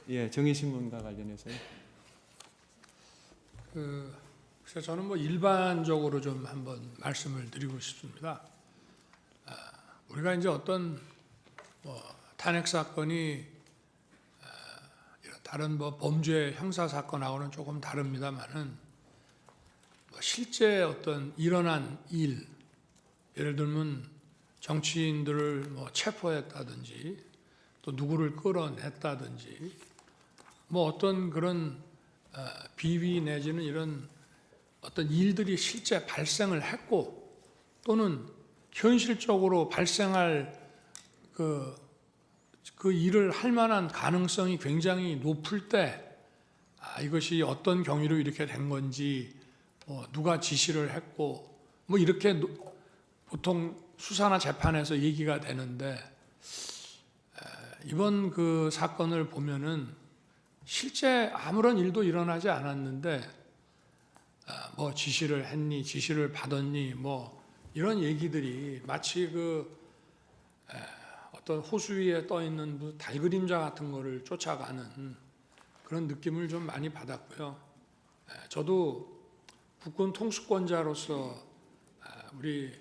예, 정의신문과 관련해서요. 그래서 저는 뭐 일반적으로 좀 한번 말씀을 드리고 싶습니다. 우리가 이제 어떤 뭐 탄핵 사건이 이런 다른 뭐 범죄 형사 사건하고는 조금 다릅니다만은 뭐 실제 어떤 일어난 일, 예를 들면 정치인들을 뭐 체포했다든지 또 누구를 끌어냈다든지 뭐 어떤 그런 비위 내지는 이런 어떤 일들이 실제 발생을 했고 또는 현실적으로 발생할 그 일을 할 만한 가능성이 굉장히 높을 때 이것이 어떤 경위로 이렇게 된 건지 뭐 누가 지시를 했고 뭐 이렇게 보통 수사나 재판에서 얘기가 되는데 이번 그 사건을 보면은 실제 아무런 일도 일어나지 않았는데 뭐 지시를 했니, 지시를 받았니, 뭐 이런 얘기들이 마치 어떤 호수 위에 떠 있는 달 그림자 같은 거를 쫓아가는 그런 느낌을 좀 많이 받았고요. 저도 국군 통수권자로서 우리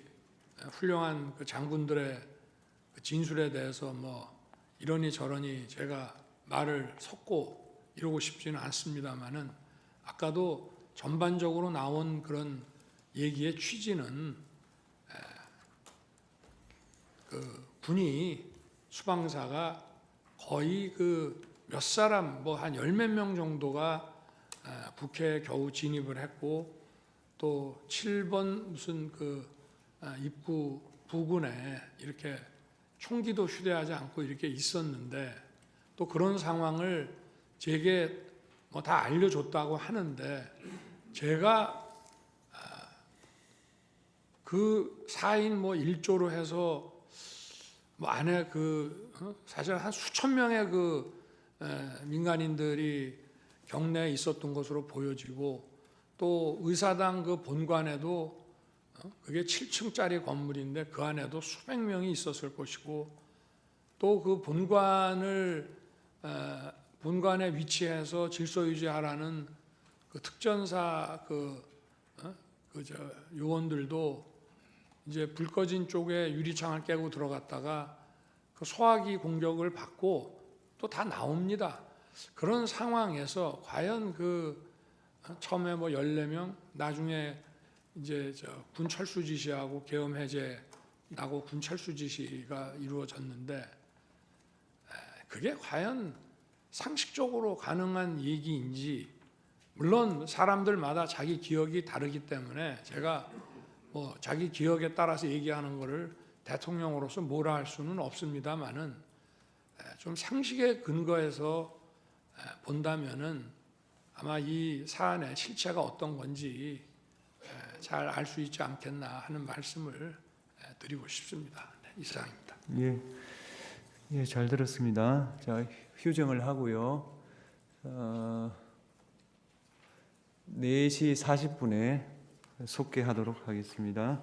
훌륭한 그 장군들의 그 진술에 대해서 뭐 이러니 저러니 제가 말을 섞고 이러고 싶지는 않습니다만은 아까도 전반적으로 나온 그런 얘기의 취지는 그 군이 수방사가 거의 그 몇 사람 뭐 한 열 몇 명 정도가 북해에 겨우 진입을 했고 또 7번 무슨 그 입구 부근에 이렇게 총기도 휴대하지 않고 이렇게 있었는데 또 그런 상황을 제게 뭐 다 알려줬다고 하는데 제가 그 4인 뭐 1조로 해서 뭐 안에 사실 한 수천 명의 민간인들이 경내에 있었던 것으로 보여지고 또 의사당 그 본관에도 그게 7층짜리 건물인데 그 안에도 수백 명이 있었을 것이고 또 그 본관에 위치해서 질서 유지하라는 그 특전사 요원들도 이제 불 꺼진 쪽에 유리창을 깨고 들어갔다가 그 소화기 공격을 받고 또 다 나옵니다. 그런 상황에서 과연 처음에 뭐 14명, 나중에 이제 군 철수 지시하고 계엄 해제 나고 군 철수 지시가 이루어졌는데 그게 과연 상식적으로 가능한 얘기인지 물론 사람들마다 자기 기억이 다르기 때문에 제가 뭐 자기 기억에 따라서 얘기하는 것을 대통령으로서 뭐라 할 수는 없습니다만은 좀 상식에 근거해서 본다면은 아마 이 사안의 실체가 어떤 건지 잘 알 수 있지 않겠나 하는 말씀을 드리고 싶습니다. 네, 이상입니다. 예, 잘 들었습니다. 자, 휴정을 하고요. 4시 40분에 속개하도록 하겠습니다.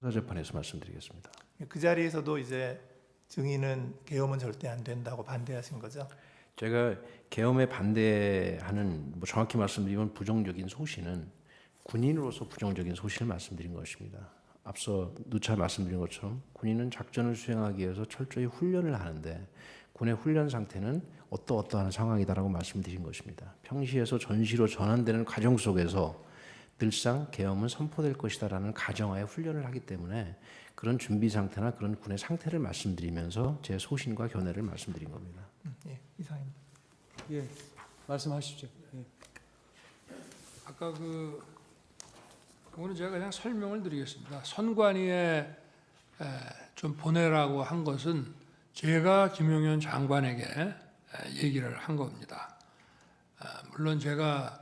수사재판에서 말씀드리겠습니다. 그 자리에서도 이제 증인은 계엄은 절대 안 된다고 반대하신 거죠? 제가 계엄에 반대하는 뭐 정확히 말씀드리면 부정적인 소신은 군인으로서 부정적인 소신을 말씀드린 것입니다. 앞서 누차 말씀드린 것처럼 군인은 작전을 수행하기 위해서 철저히 훈련을 하는데 군의 훈련 상태는 어떠한 상황이다라고 말씀드린 것입니다. 평시에서 전시로 전환되는 과정 속에서 늘상 계엄은 선포될 것이다라는 가정하에 훈련을 하기 때문에 그런 준비 상태나 그런 군의 상태를 말씀드리면서 제 소신과 견해를 말씀드린 겁니다. 예, 이상입니다. 예, 말씀하시죠. 예. 아까 그거는 제가 그냥 설명을 드리겠습니다. 선관위에 좀 보내라고 한 것은 제가 김용현 장관에게 얘기를 한 겁니다. 물론 제가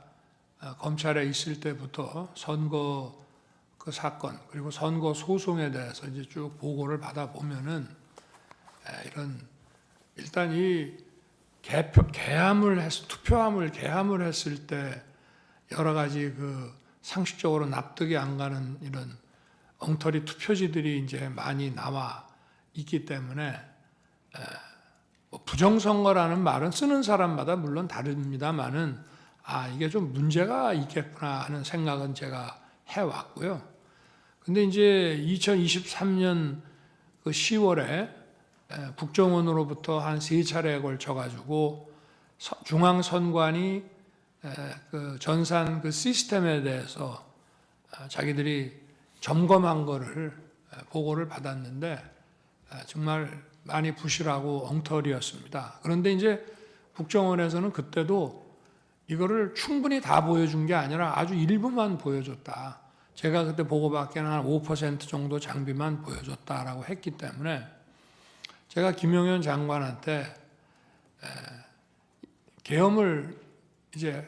검찰에 있을 때부터 선거 그 사건 그리고 선거 소송에 대해서 이제 쭉 보고를 받아 보면은 이런 일단 이 투표함을 개함을 했을 때 여러 가지 그 상식적으로 납득이 안 가는 이런 엉터리 투표지들이 이제 많이 나와 있기 때문에 뭐 부정선거라는 말은 쓰는 사람마다 물론 다릅니다만은 이게 좀 문제가 있겠구나 하는 생각은 제가 해왔고요. 근데 이제 2023년 그 10월에 국정원으로부터 한 3차례에 걸쳐 가지고 중앙선관위 그 전산 그 시스템에 대해서 자기들이 점검한 거를 보고를 받았는데 정말 많이 부실하고 엉터리였습니다. 그런데 이제 국정원에서는 그때도 이거를 충분히 다 보여준 게 아니라 아주 일부만 보여줬다. 제가 그때 보고받기에는 한 5% 정도 장비만 보여줬다라고 했기 때문에 제가 김용현 장관한테 계엄을 이제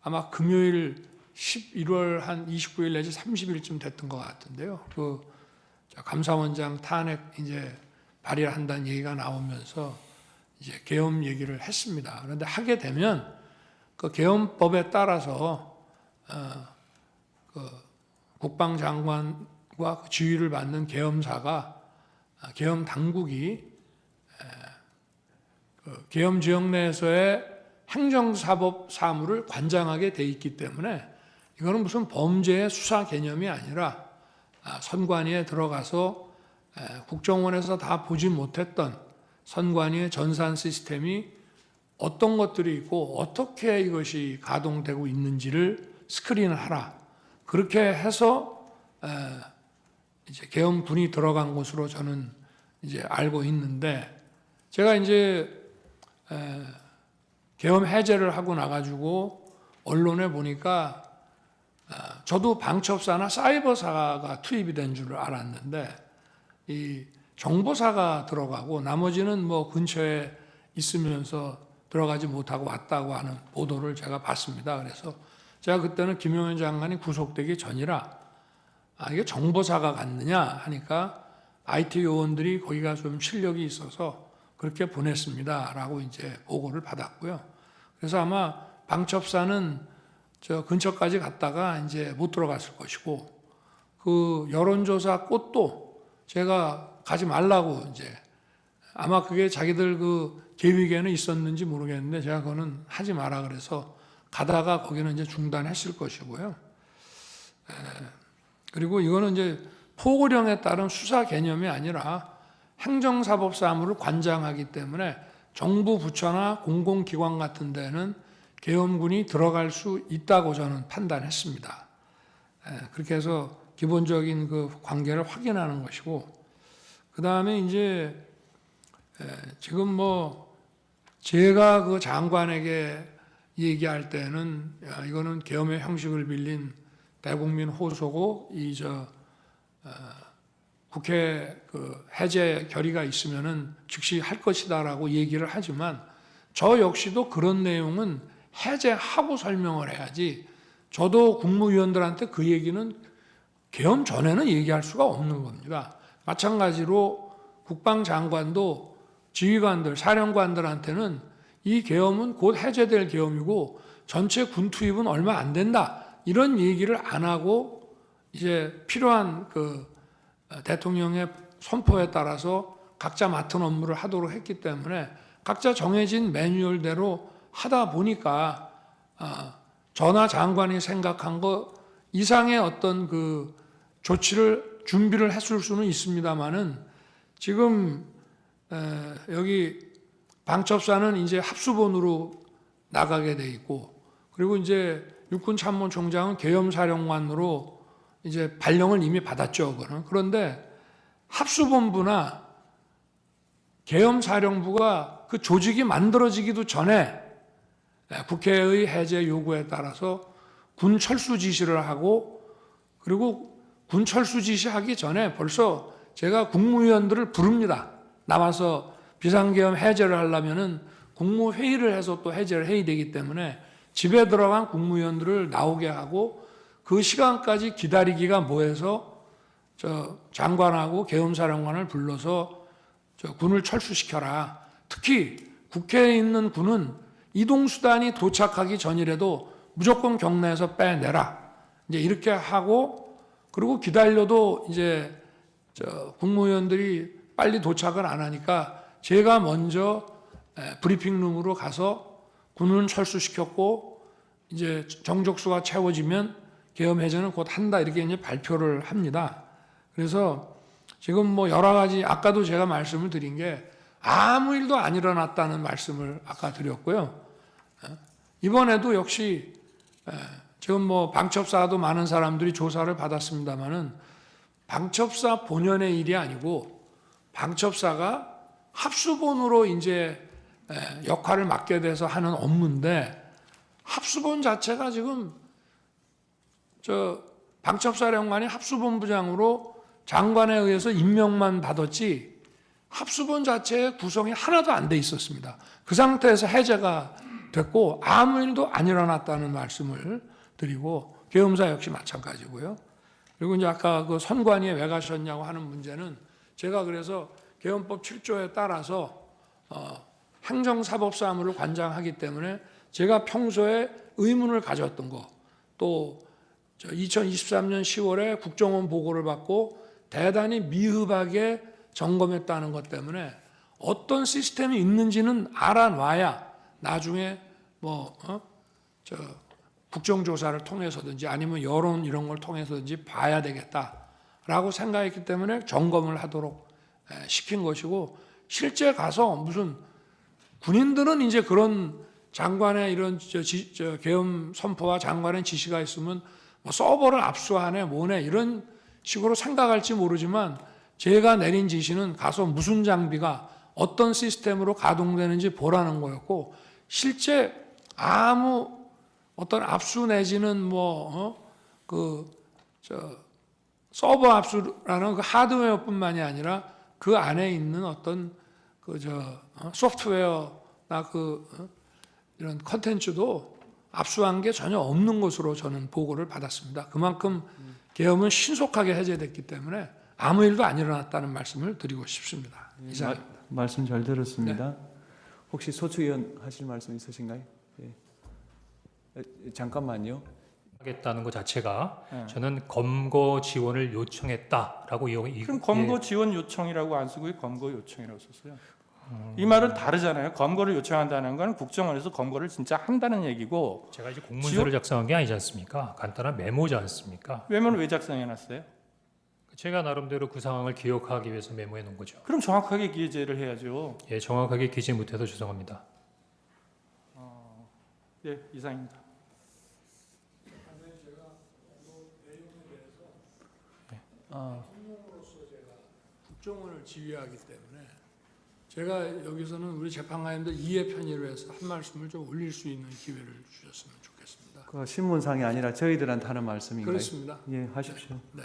아마 금요일 11월 한 29일 내지 30일쯤 됐던 것 같은데요. 그 감사원장 탄핵 이제 발의를 한다는 얘기가 나오면서 이제 계엄 얘기를 했습니다. 그런데 하게 되면 그 계엄법에 따라서 그 국방장관과 지휘를 받는 계엄사가 계엄 당국이 그 계엄 지역 내에서의 행정사법 사무를 관장하게 돼 있기 때문에 이거는 무슨 범죄의 수사 개념이 아니라 선관위에 들어가서 국정원에서 다 보지 못했던 선관위의 전산 시스템이 어떤 것들이 있고 어떻게 이것이 가동되고 있는지를 스크린을 하라. 그렇게 해서 이제 계엄군이 들어간 것으로 저는 이제 알고 있는데 제가 이제 계엄 해제를 하고 나가지고 언론에 보니까 저도 방첩사나 사이버사가 투입이 된 줄 알았는데 이 정보사가 들어가고 나머지는 뭐 근처에 있으면서 들어가지 못하고 왔다고 하는 보도를 제가 봤습니다. 그래서 제가 그때는 김용현 장관이 구속되기 전이라 이게 정보사가 갔느냐 하니까 IT 요원들이 거기가 좀 실력이 있어서 그렇게 보냈습니다라고 이제 보고를 받았고요. 그래서 아마 방첩사는 저 근처까지 갔다가 이제 못 들어갔을 것이고 그 여론조사 꽃도 제가 가지 말라고 이제 아마 그게 자기들 그 계획에는 있었는지 모르겠는데 제가 그거는 하지 마라 그래서 가다가 거기는 이제 중단했을 것이고요. 그리고 이거는 이제 포고령에 따른 수사 개념이 아니라 행정사법 사무를 관장하기 때문에 정부 부처나 공공기관 같은 데는 계엄군이 들어갈 수 있다고 저는 판단했습니다. 그렇게 해서 기본적인 그 관계를 확인하는 것이고 그 다음에 이제 지금 뭐 제가 그 장관에게 얘기할 때는 이거는 계엄의 형식을 빌린 대국민 호소고 국회 그 해제 결의가 있으면은 즉시 할 것이다라고 얘기를 하지만 저 역시도 그런 내용은 해제하고 설명을 해야지 저도 국무위원들한테 그 얘기는 계엄 전에는 얘기할 수가 없는 겁니다. 마찬가지로 국방장관도 지휘관들, 사령관들한테는 이 계엄은 곧 해제될 계엄이고 전체 군 투입은 얼마 안 된다. 이런 얘기를 안 하고 이제 필요한 그 대통령의 선포에 따라서 각자 맡은 업무를 하도록 했기 때문에 각자 정해진 매뉴얼대로 하다 보니까 전하 장관이 생각한 것 이상의 어떤 그 조치를 준비를 했을 수는 있습니다만은 지금 여기 방첩사는 이제 합수본으로 나가게 돼 있고 그리고 이제 육군참모총장은 계엄사령관으로 이제 발령을 이미 받았죠. 그거는. 그런데 합수본부나 계엄사령부가 그 조직이 만들어지기도 전에 국회의 해제 요구에 따라서 군 철수 지시를 하고 그리고 군 철수 지시하기 전에 벌써 제가 국무위원들을 부릅니다. 나와서 비상계엄 해제를 하려면은 국무회의를 해서 또 해제를 해야 되기 때문에 집에 들어간 국무위원들을 나오게 하고 그 시간까지 기다리기가 뭐해서 저 장관하고 계엄사령관을 불러서 저 군을 철수시켜라. 특히 국회에 있는 군은 이동수단이 도착하기 전이라도 무조건 경내에서 빼내라. 이제 이렇게 하고 그리고 기다려도 이제 저 국무위원들이 빨리 도착을 안 하니까 제가 먼저 브리핑룸으로 가서 군은 철수시켰고 이제 정족수가 채워지면 계엄 해제는 곧 한다 이렇게 이제 발표를 합니다. 그래서 지금 뭐 여러 가지 아까도 제가 말씀을 드린 게 아무 일도 안 일어났다는 말씀을 아까 드렸고요. 이번에도 역시 지금 뭐 방첩사도 많은 사람들이 조사를 받았습니다만은 방첩사 본연의 일이 아니고 방첩사가 합수본으로 이제 역할을 맡게 돼서 하는 업무인데 합수본 자체가 지금 저 방첩사령관이 합수본부장으로 장관에 의해서 임명만 받았지 합수본 자체의 구성이 하나도 안 돼 있었습니다. 그 상태에서 해제가 됐고 아무 일도 안 일어났다는 말씀을 드리고 계엄사 역시 마찬가지고요. 그리고 이제 아까 그 선관위에 왜 가셨냐고 하는 문제는 제가 그래서 계엄법 7조에 따라서 행정사법사무를 관장하기 때문에 제가 평소에 의문을 가졌던 거 또 2023년 10월에 국정원 보고를 받고 대단히 미흡하게 점검했다는 것 때문에 어떤 시스템이 있는지는 알아놔야 나중에 국정조사를 통해서든지 아니면 여론 이런 걸 통해서든지 봐야 되겠다라고 생각했기 때문에 점검을 하도록 시킨 것이고 실제 가서 무슨 군인들은 이제 그런 장관의 이런 계엄 선포와 장관의 지시가 있으면 뭐 서버를 압수하네 뭐네 이런 식으로 생각할지 모르지만 제가 내린 지시는 가서 무슨 장비가 어떤 시스템으로 가동되는지 보라는 거였고 실제 아무 어떤 압수 내지는 서버 압수라는 그 하드웨어뿐만이 아니라 그 안에 있는 어떤 소프트웨어나 이런 컨텐츠도 압수한 게 전혀 없는 것으로 저는 보고를 받았습니다. 그만큼 계엄은 신속하게 해제됐기 때문에 아무 일도 안 일어났다는 말씀을 드리고 싶습니다. 이상. 말씀 잘 들었습니다. 혹시 소추위원 하실 말씀 있으신가요? 예. 잠깐만요. 하겠다는 것 자체가 저는 검거 지원을 요청했다라고 그럼 검거 지원 요청이라고 안 쓰고 검거 요청이라고 썼어요. 이 말은 다르잖아요. 검거를 요청한다는 건 국정원에서 검거를 진짜 한다는 얘기고 제가 이제 공문서를 작성한 게 아니지 않습니까? 간단한 메모지 않습니까? 메모는 왜 작성해놨어요? 제가 나름대로 그 상황을 기억하기 위해서 메모해 놓은 거죠. 그럼 정확하게 기재를 해야죠. 예, 정확하게 기재 못해서 죄송합니다. 예, 이상입니다. 국정원을 지휘하기 때문에 제가 여기서는 우리 재판관님들 이해 편의를 해서 한 말씀을 좀 올릴 수 있는 기회를 주셨으면 좋겠습니다. 그 신문상이 아니라 저희들한테 하는 말씀인가요? 그렇습니다. 예, 하십시오. 네.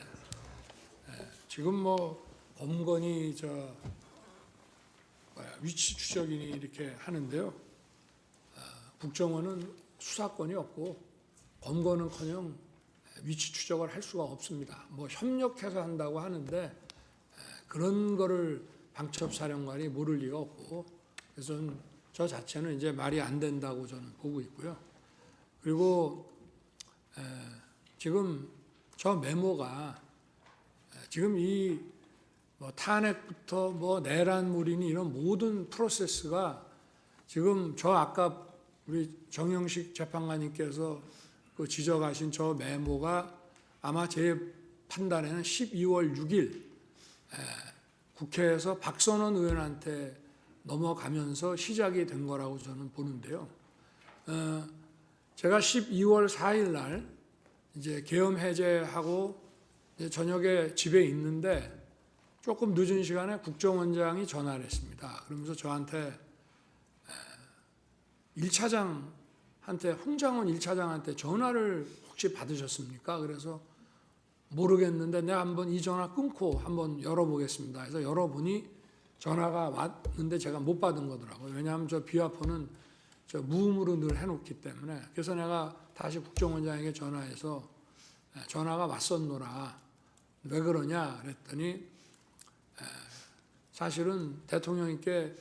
지금 뭐 범건이 위치 추적인이 이렇게 하는데요. 국정원은 수사권이 없고 범건은커녕 위치 추적을 할 수가 없습니다. 뭐 협력해서 한다고 하는데 그런 거를 방첩사령관이 모를 리가 없고 그래서 저 자체는 이제 말이 안 된다고 저는 보고 있고요. 그리고 지금 저 메모가 지금 이 탄핵부터 내란물이니 이런 모든 프로세스가 지금 저 아까 우리 정영식 재판관님께서 그 지적하신 저 메모가 아마 제 판단에는 12월 6일 국회에서 박선원 의원한테 넘어가면서 시작이 된 거라고 저는 보는데요. 제가 12월 4일 날 이제 계엄 해제하고 이제 저녁에 집에 있는데 조금 늦은 시간에 국정원장이 전화를 했습니다. 그러면서 저한테 1차장한테 홍장원 1차장한테 전화를 혹시 받으셨습니까? 그래서 모르겠는데 내가 한번 이 전화 끊고 한번 열어보겠습니다. 그래서 열어보니 전화가 왔는데 제가 못 받은 거더라고요. 왜냐하면 저 비화폰은 저 무음으로 늘 해놓기 때문에. 그래서 내가 다시 국정원장에게 전화해서 전화가 왔었노라. 왜 그러냐 그랬더니 사실은 대통령님께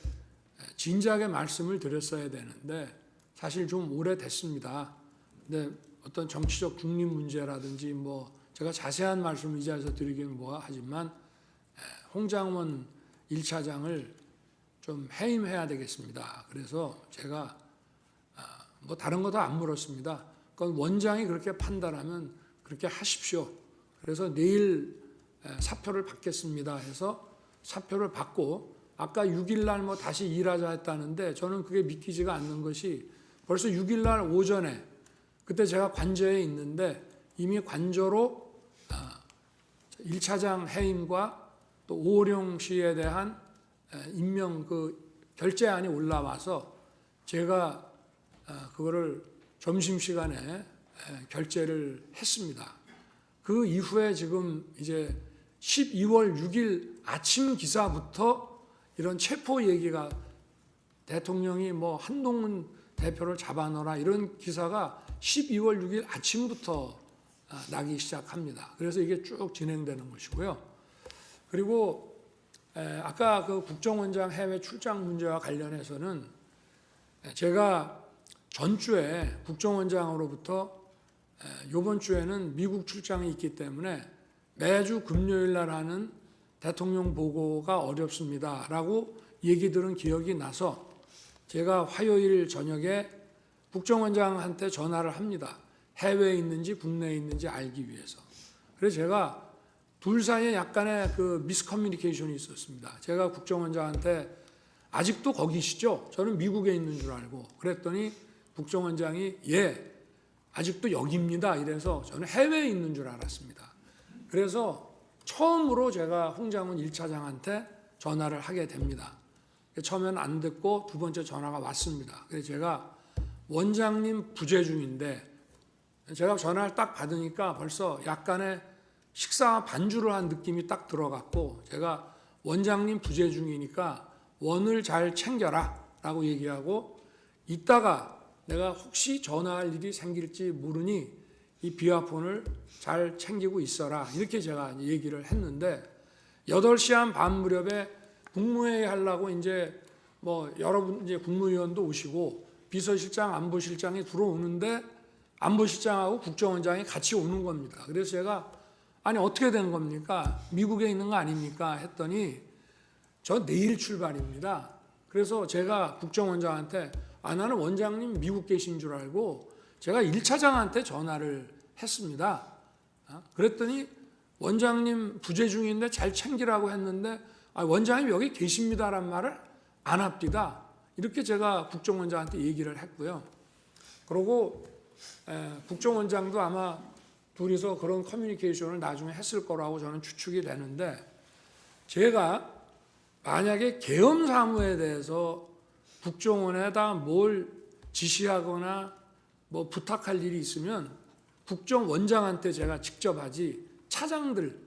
진작에 말씀을 드렸어야 되는데 사실 좀 오래됐습니다. 근데 어떤 정치적 중립 문제라든지 뭐 제가 자세한 말씀을 이 자리에서 드리기는 하지만 홍장원 1차장을 좀 해임해야 되겠습니다. 그래서 제가 뭐 다른 것도 안 물었습니다. 그건 원장이 그렇게 판단하면 그렇게 하십시오. 그래서 내일 사표를 받겠습니다 해서 사표를 받고 아까 6일 날 뭐 다시 일하자 했다는데 저는 그게 믿기지가 않는 것이 벌써 6일 날 오전에 그때 제가 관저에 있는데 이미 관저로 1차장 해임과 또 오호령 씨에 대한 임명 그 결재안이 올라와서 제가 그거를 점심시간에 결재를 했습니다. 그 이후에 지금 이제 12월 6일 아침 기사부터 이런 체포 얘기가 대통령이 뭐 한동훈 대표를 잡아넣어라 이런 기사가 12월 6일 아침부터 나기 시작합니다. 그래서 이게 쭉 진행되는 것이고요. 그리고 아까 그 국정원장 해외 출장 문제와 관련해서는 제가 전주에 국정원장으로부터 이번 주에는 미국 출장이 있기 때문에 매주 금요일 날 하는 대통령 보고가 어렵습니다 라고 얘기 들은 기억이 나서 제가 화요일 저녁에 국정원장한테 전화를 합니다. 해외에 있는지 국내에 있는지 알기 위해서. 그래서 제가 둘 사이에 약간의 그 미스커뮤니케이션이 있었습니다. 제가 국정원장한테 아직도 거기시죠? 저는 미국에 있는 줄 알고 그랬더니 국정원장이 예, 아직도 여기입니다. 이래서 저는 해외에 있는 줄 알았습니다. 그래서 처음으로 제가 홍장훈 1차장한테 전화를 하게 됩니다. 처음에는 안 듣고 두 번째 전화가 왔습니다. 그래서 제가 원장님 부재 중인데 제가 전화를 딱 받으니까 벌써 약간의 식사 반주를 한 느낌이 딱 들어갔고 제가 원장님 부재 중이니까 원을 잘 챙겨라 라고 얘기하고 이따가 내가 혹시 전화할 일이 생길지 모르니 이 비화폰을 잘 챙기고 있어라 이렇게 제가 얘기를 했는데 8시 한 반 무렵에 국무회의 하려고 이제 뭐 여러분 이제 국무위원도 오시고 비서실장 안보실장이 들어오는데 안보실장하고 국정원장이 같이 오는 겁니다. 그래서 제가 아니 어떻게 된 겁니까? 미국에 있는 거 아닙니까? 했더니 저 내일 출발입니다. 그래서 제가 국정원장한테 나는 원장님 미국 계신 줄 알고 제가 1차장한테 전화를 했습니다. 그랬더니 원장님 부재 중인데 잘 챙기라고 했는데 원장님 여기 계십니다란 말을 안 합니다. 이렇게 제가 국정원장한테 얘기를 했고요. 그리고 국정원장도 아마 둘이서 그런 커뮤니케이션을 나중에 했을 거라고 저는 추측이 되는데 제가 만약에 계엄 사무에 대해서 국정원에다 뭘 지시하거나 뭐 부탁할 일이 있으면 국정원장한테 제가 직접 하지 차장들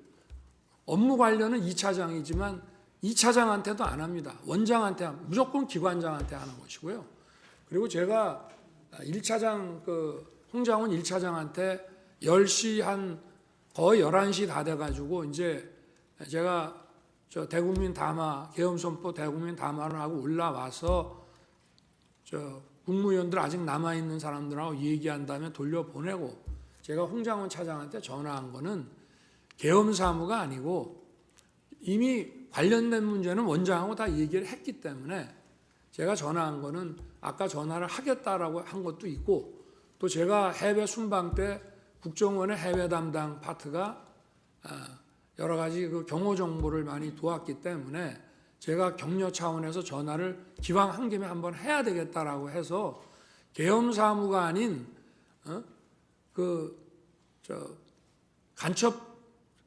업무 관련은 2차장이지만 2차장한테도 안 합니다. 원장한테 무조건 기관장한테 하는 것이고요. 그리고 제가 1차장 그 홍장훈 1차장한테 10시 한 거의 11시 다 돼가지고 이제 제가 저 대국민 담화 계엄 선포 대국민 담화를 하고 올라와서 저 국무위원들 아직 남아 있는 사람들하고 얘기한 다음에 돌려보내고 제가 홍장훈 차장한테 전화한 거는 계엄 사무가 아니고 이미 관련된 문제는 원장하고 다 얘기를 했기 때문에 제가 전화한 거는 아까 전화를 하겠다라고 한 것도 있고 또 제가 해외 순방 때 국정원의 해외 담당 파트가 여러 가지 그 경호 정보를 많이 도왔기 때문에 제가 격려 차원에서 전화를 기왕 한 김에 한번 해야 되겠다라고 해서 계엄 사무가 아닌 간첩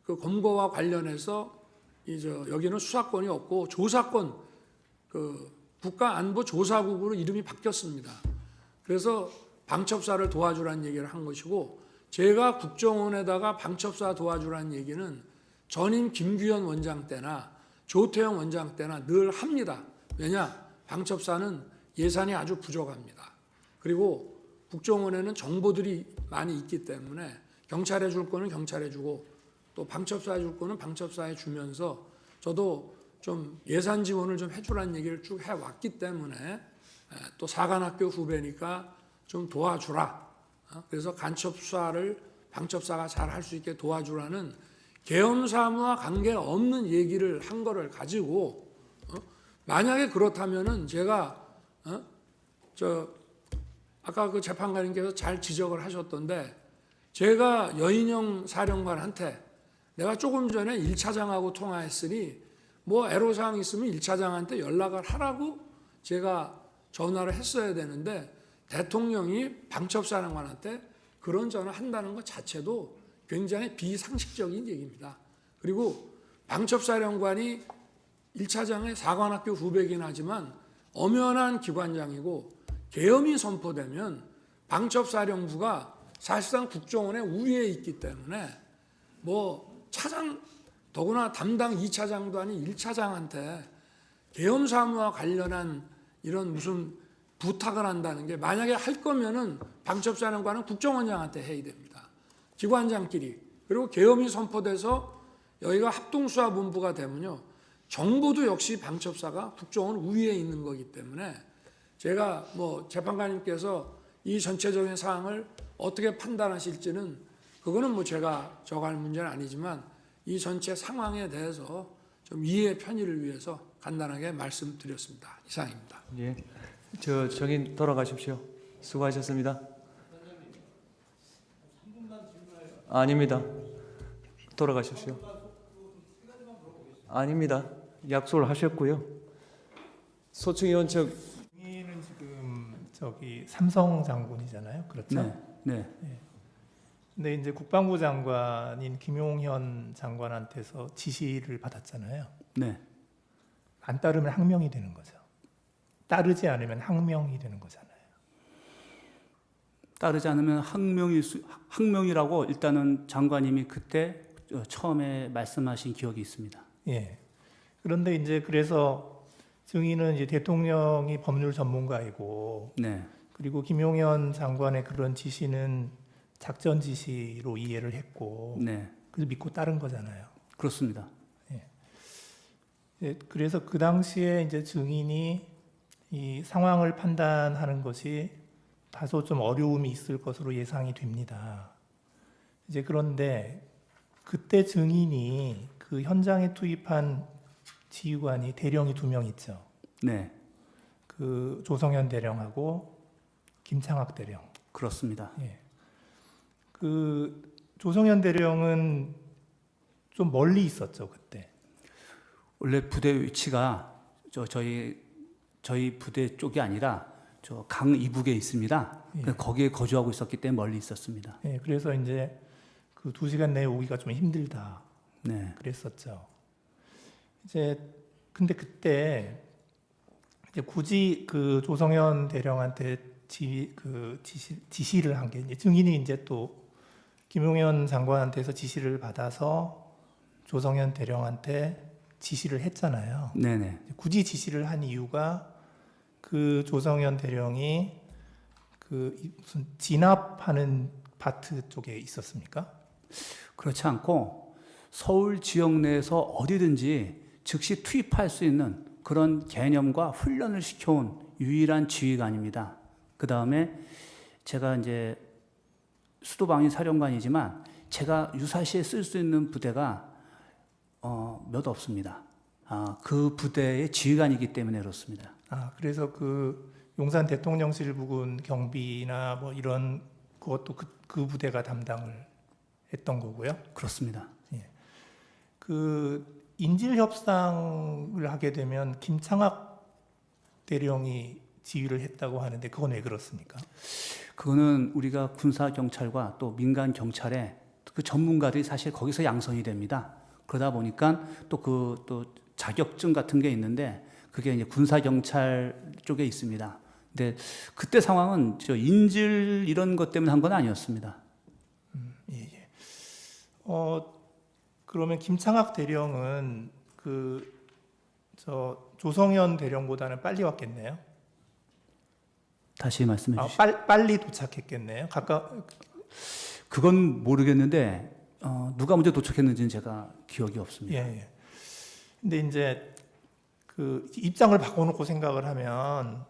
그 검거와 관련해서 여기는 수사권이 없고 조사권 그 국가안보조사국으로 이름이 바뀌었습니다. 그래서 방첩사를 도와주라는 얘기를 한 것이고 제가 국정원에다가 방첩사 도와주라는 얘기는 전임 김규현 원장 때나 조태영 원장 때나 늘 합니다. 왜냐? 방첩사는 예산이 아주 부족합니다. 그리고 국정원에는 정보들이 많이 있기 때문에 경찰에 줄 거는 경찰에 주고 또 방첩사에 줄 거는 방첩사에 주면서 저도 좀 예산 지원을 좀 해주라는 얘기를 쭉 해왔기 때문에 또 사관학교 후배니까 좀 도와주라. 그래서 간첩사를 방첩사가 잘 할 수 있게 도와주라는 계엄사무와 관계없는 얘기를 한 거를 가지고 만약에 그렇다면은 제가 아까 그 재판관님께서 잘 지적을 하셨던데 제가 여인영 사령관한테 내가 조금 전에 1차장하고 통화했으니 뭐 애로사항 있으면 1차장한테 연락을 하라고 제가 전화를 했어야 되는데 대통령이 방첩사령관한테 그런 전화 한다는 것 자체도 굉장히 비상식적인 얘기입니다. 그리고 방첩사령관이 1차장의 사관학교 후배긴 하지만 엄연한 기관장이고 계엄이 선포되면 방첩사령부가 사실상 국정원의 우위에 있기 때문에 뭐 차장 더구나 담당 2차장도 아닌 1차장한테 계엄 사무와 관련한 이런 무슨 부탁을 한다는 게 만약에 할 거면은 방첩사령관은 국정원장한테 해야 됩니다. 기관장끼리. 그리고 계엄이 선포돼서 여기가 합동수사본부가 되면요. 정보도 역시 방첩사가 국정원 우위에 있는 거기 때문에 제가 뭐 재판관님께서 이 전체적인 사항을 어떻게 판단하실지는 그거는 뭐 제가 정할 문제는 아니지만 이 전체 상황에 대해서 좀 이해의 편의를 위해서 간단하게 말씀드렸습니다. 이상입니다. 예. 저 정인 돌아가십시오. 수고하셨습니다. 아닙니다. 돌아가십시오. 아닙니다. 약속을 하셨고요. 소충위원 측 증인은 지금 저기 삼성 장군이잖아요. 그렇죠? 네. 근데 이제 국방부 장관인 김용현 장관한테서 지시를 받았잖아요. 네. 안 따르면 항명이 되는 거죠. 따르지 않으면 항명이 되는 거잖아요. 따르지 않으면 항명이라고 일단은 장관님이 그때 처음에 말씀하신 기억이 있습니다. 예. 그런데 이제 그래서 증인은 이제 대통령이 법률 전문가이고, 네. 그리고 김용현 장관의 그런 지시는 작전 지시로 이해를 했고, 네. 그래서 믿고 따른 거잖아요. 그렇습니다. 예, 그래서 그 당시에 이제 증인이 이 상황을 판단하는 것이 다소 좀 어려움이 있을 것으로 예상이 됩니다. 이제 그런데 그때 증인이 그 현장에 투입한 지휘관이 대령이 2명 있죠. 네. 그 조성현 대령하고 김창학 대령. 그렇습니다. 예. 그 조성현 대령은 좀 멀리 있었죠 그때. 원래 부대 위치가 저희 부대 쪽이 아니라 저 강 이북에 있습니다. 예. 거기에 거주하고 있었기 때문에 멀리 있었습니다. 예, 그래서 이제 그 2시간 내에 오기가 좀 힘들다. 네. 그랬었죠. 이제 근데 그때 이제 굳이 그 조성현 대령한테 지시를 한 게 이제 증인이 이제 또 김용현 장관한테서 지시를 받아서 조성현 대령한테 지시를 했잖아요. 네네. 굳이 지시를 한 이유가 그 조성현 대령이 그 무슨 진압하는 파트 쪽에 있었습니까? 그렇지 않고 서울 지역 내에서 어디든지 즉시 투입할 수 있는 그런 개념과 훈련을 시켜온 유일한 지휘관입니다. 그 다음에 제가 이제 수도방위 사령관이지만 제가 유사시에 쓸 수 있는 부대가 몇 없습니다. 그 부대의 지휘관이기 때문에 그렇습니다. 그래서 그 용산 대통령실 부근 경비나 뭐 이런 그것도 그 부대가 담당을 했던 거고요. 그렇습니다. 그 인질 협상을 하게 되면 김창학 대령이 지휘를 했다고 하는데 그건 왜 그렇습니까? 그거는 우리가 군사 경찰과 또 민간 경찰의 그 전문가들이 사실 거기서 양성이 됩니다. 그러다 보니까 또 자격증 같은 게 있는데 그게 이제 군사 경찰 쪽에 있습니다. 근데 그때 상황은 저 인질 이런 것 때문에 한 건 아니었습니다. 그러면 김창학 대령은 조성현 대령보다는 빨리 왔겠네요. 다시 말씀해 주시죠. 빨리 도착했겠네요. 그건 모르겠는데 누가 먼저 도착했는지는 제가 기억이 없습니다. 예. 근데 이제 그 입장을 바꿔놓고 생각을 하면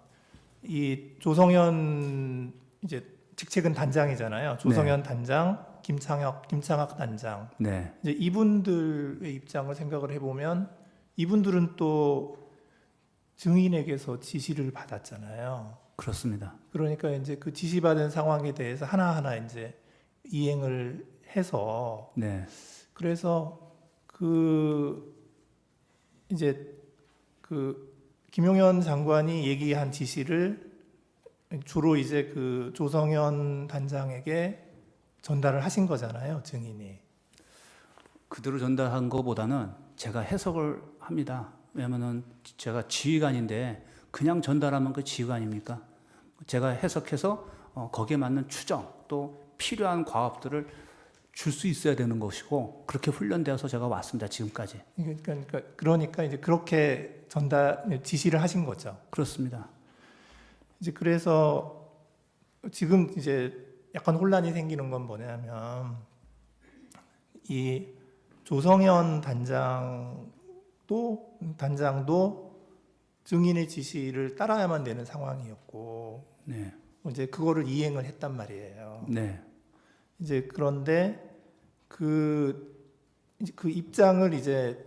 이 조성현 이제 직책은 단장이잖아요. 조성현 단장, 김창학 단장. 네. 이제 이분들의 입장을 생각을 해보면 이분들은 또 증인에게서 지시를 받았잖아요. 그렇습니다. 그러니까 이제 그 지시받은 상황에 대해서 하나하나 이제 이행을 해서 네. 그래서 이제 김용현 장관이 얘기한 지시를 주로 이제 그 조성현 단장에게 전달을 하신 거잖아요, 증인이. 그대로 전달한 것보다는 제가 해석을 합니다. 왜냐면은 제가 지휘관인데 그냥 전달하면 그 지휘관입니까? 제가 해석해서 거기에 맞는 추정 또 필요한 과업들을 줄 수 있어야 되는 것이고 그렇게 훈련되어서 제가 왔습니다. 지금까지. 그러니까 이제 그렇게 지시를 하신 거죠. 그렇습니다. 이제 그래서 지금 이제 약간 혼란이 생기는 건 뭐냐면 이 조성현 단장도 증인의 지시를 따라야만 되는 상황이었고 네. 이제 그거를 이행을 했단 말이에요. 네. 이제 그런데 그 입장을 이제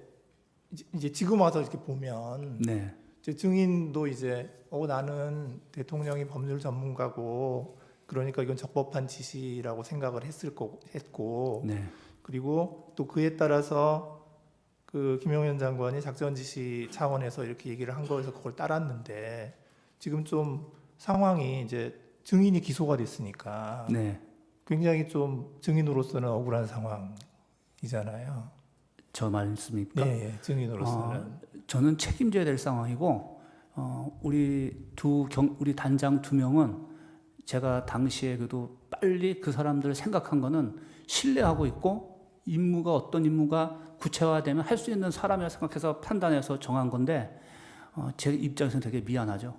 지금 와서 이렇게 보면 네. 이제 증인도 이제 나는 대통령이 법률 전문가고 그러니까 이건 적법한 지시라고 생각을 했고 네. 그리고 또 그에 따라서 그 김용현 장관이 작전 지시 차원에서 이렇게 얘기를 한 거에서 그걸 따랐는데 지금 좀 상황이 이제 증인이 기소가 됐으니까 네. 굉장히 좀 증인으로서는 억울한 상황이잖아요. 저 말씀입니까? 네, 증인으로서는. 저는 책임져야 될 상황이고 우리 단장 2명은 제가 당시에 그래도 빨리 그 사람들을 생각한 거는 신뢰하고 있고 어떤 임무가 구체화되면 할 수 있는 사람이라 생각해서 판단해서 정한 건데 제 입장에서는 되게 미안하죠.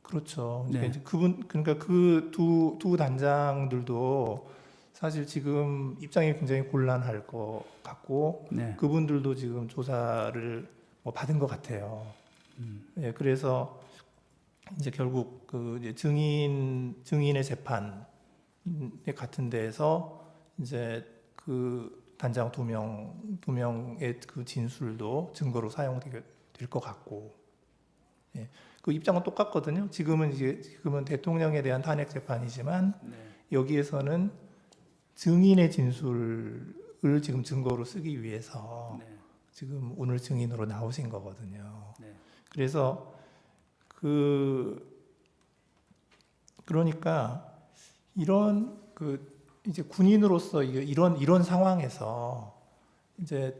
그렇죠. 네. 그러니까 그 두 단장들도 사실 지금 입장이 굉장히 곤란할 것 같고 네. 그분들도 지금 조사를 받은 것 같아요. 예, 그래서 이제 결국 이제 증인의 재판에 같은 데에서 이제 그 단장 두 명의 그 진술도 증거로 사용될 것 같고, 예, 그 입장은 똑같거든요. 지금은 대통령에 대한 탄핵 재판이지만 여기에서는 증인의 진술을 지금 증거로 쓰기 위해서 지금 오늘 증인으로 나오신 거거든요. 그래서 그러니까 이런 이제 군인으로서 이런 상황에서 이제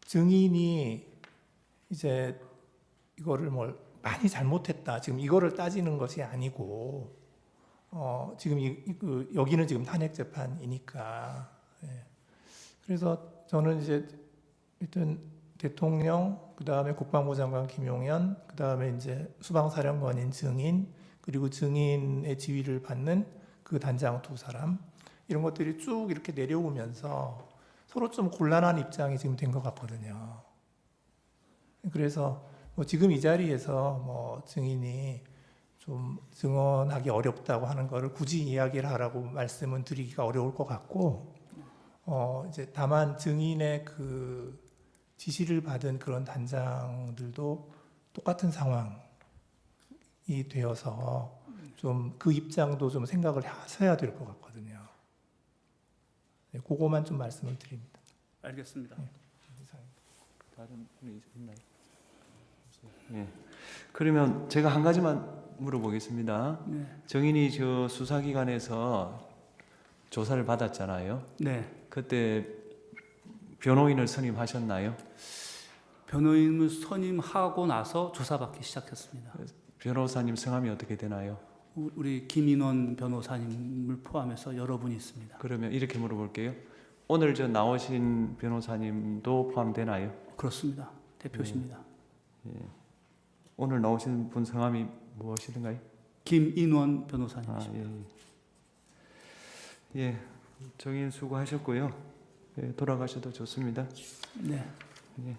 증인이 이제 이거를 많이 잘못했다. 지금 이거를 따지는 것이 아니고 지금 여기는 지금 탄핵 재판이니까. 예. 그래서 저는 이제 일단 대통령, 그 다음에 국방부 장관 김용현, 그 다음에 이제 수방사령관인 증인, 그리고 증인의 지휘를 받는 그 단장 두 사람, 이런 것들이 쭉 이렇게 내려오면서 서로 좀 곤란한 입장이 지금 된 것 같거든요. 그래서 지금 이 자리에서 증인이 좀 증언하기 어렵다고 하는 거를 굳이 이야기를 하라고 말씀은 드리기가 어려울 것 같고, 이제 다만 증인의 그 지시를 받은 그런 단장들도 똑같은 상황이 되어서 좀 그 입장도 좀 생각을 하셔야 될 것 같거든요. 네, 그거만 좀 말씀을 드립니다. 알겠습니다. 다른 분이 있나요? 네. 그러면 제가 한 가지만 물어보겠습니다. 네. 정인이 저 수사기관에서 조사를 받았잖아요. 네. 그때 변호인을 선임하셨나요? 변호인을 선임하고 나서 조사받기 시작했습니다. 변호사님 성함이 어떻게 되나요? 우리 김인원 변호사님을 포함해서 여러분이 있습니다. 그러면 이렇게 물어볼게요. 오늘 저 나오신 변호사님도 포함되나요? 그렇습니다. 대표십니다. 오늘 나오신 분 성함이 무엇이든가요? 김인원 변호사님이십니다. 예, 정인 수고하셨고요. 예, 돌아가셔도 좋습니다. 네. 예.